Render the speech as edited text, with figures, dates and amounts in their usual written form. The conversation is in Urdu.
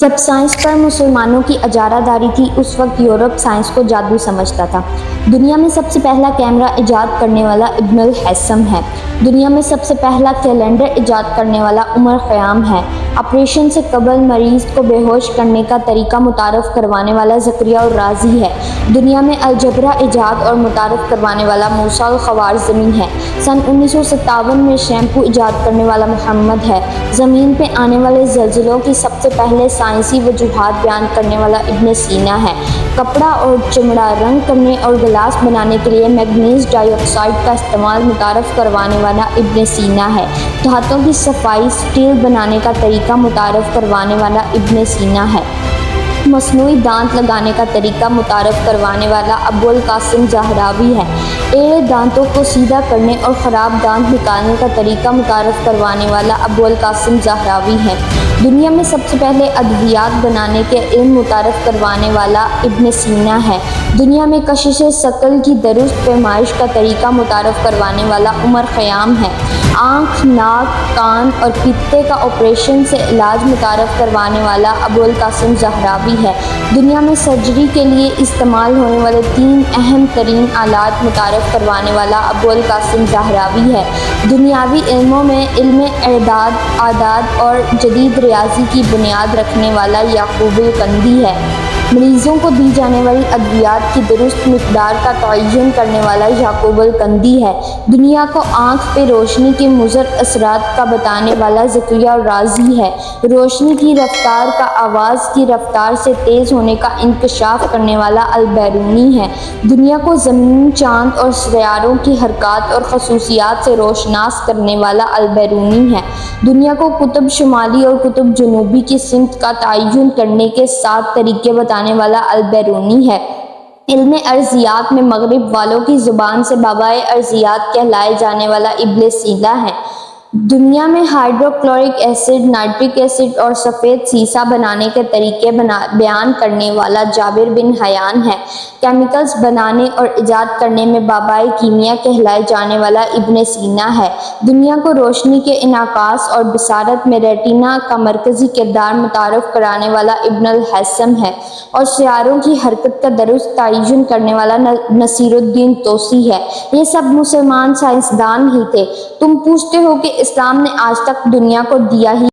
جب سائنس پر مسلمانوں کی اجارہ داری تھی اس وقت یورپ سائنس کو جادو سمجھتا تھا۔ دنیا میں سب سے پہلا کیمرہ ایجاد کرنے والا ابن الہیثم ہے۔ دنیا میں سب سے پہلا کیلنڈر ایجاد کرنے والا عمر خیام ہے۔ آپریشن سے قبل مریض کو بے ہوش کرنے کا طریقہ متعارف کروانے والا زکریا الرازی ہے۔ دنیا میں الجبرا ایجاد اور متعارف کروانے والا موسیٰ الخوارزمی ہے۔ سن 1957 میں شیمپو ایجاد کرنے والا محمد ہے۔ زمین پہ آنے والے زلزلوں کی سب سے پہلے سائنسی وجوہات بیان کرنے والا ابن سینا ہے۔ کپڑا اور چمڑا رنگ کرنے اور گلاس بنانے کے لیے مینگنیز ڈائی آکسائڈ کا استعمال متعارف کروانے والا ابن سینا ہے۔ دھاتوں کی صفائی سٹیل بنانے کا طریقہ متعارف کروانے والا ابن سینا ہے۔ مصنوعی دانت لگانے کا طریقہ متعارف کروانے والا ابو القاسم زہراوی ہے۔ ایڑے دانتوں کو سیدھا کرنے اور خراب دانت نکالنے کا طریقہ متعارف کروانے والا ابو القاسم زہراوی ہے۔ دنیا میں سب سے پہلے ادویات بنانے کے علم متعارف کروانے والا ابن سینا ہے۔ دنیا میں کشش ثقل کی درست پیمائش کا طریقہ متعارف کروانے والا عمر خیام ہے۔ آنکھ، ناک، کان اور پتے کا آپریشن سے علاج متعارف کروانے والا ابو القاسم زہراوی ہے۔ دنیا میں سرجری کے لیے استعمال ہونے والے 3 اہم ترین آلات متعارف کروانے والا ابو القاسم زہراوی ہے۔ دنیاوی علموں میں علم اعداد اور جدید ریاضی کی بنیاد رکھنے والا یعقوب الکندی ہے۔ مریضوں کو دی جانے والی ادویات کی درست مقدار کا تعین کرنے والا یعقوب الکندی ہے۔ دنیا کو آنکھ پہ روشنی کے مضر اثرات کا بتانے والا زکریا الرازی ہے۔ روشنی کی رفتار کا آواز کی رفتار سے تیز ہونے کا انکشاف کرنے والا البیرونی ہے۔ دنیا کو زمین، چاند اور سیاروں کی حرکات اور خصوصیات سے روشناس کرنے والا البیرونی ہے۔ دنیا کو قطب شمالی اور قطب جنوبی کی سمت کا تعین کرنے کے 7 طریقے بتانے والا البیرونی ہے۔ علم ارضیات میں مغرب والوں کی زبان سے بابائے ارضیات کہلائے جانے والا ابن سینا ہے۔ دنیا میں hydrochloric acid, nitric acid اور سفید سیسہ بنانے کے طریقے بیان کرنے والا جابر بن حیان ہے۔ کیمیکلز بنانے اور ایجاد کرنے میں بابائے کیمیا کہلائے جانے والا ابن سینا ہے۔ دنیا کو روشنی کے انعکاس اور بصارت میں ریٹینا کا مرکزی کردار متعارف کرانے والا ابن الہیثم ہے اور سیاروں کی حرکت کا درست تعین کرنے والا نصیر الدین توسی ہے۔ یہ سب مسلمان سائنسدان ہی تھے۔ تم پوچھتے ہو کہ اسلام نے آج تک دنیا کو دیا ہی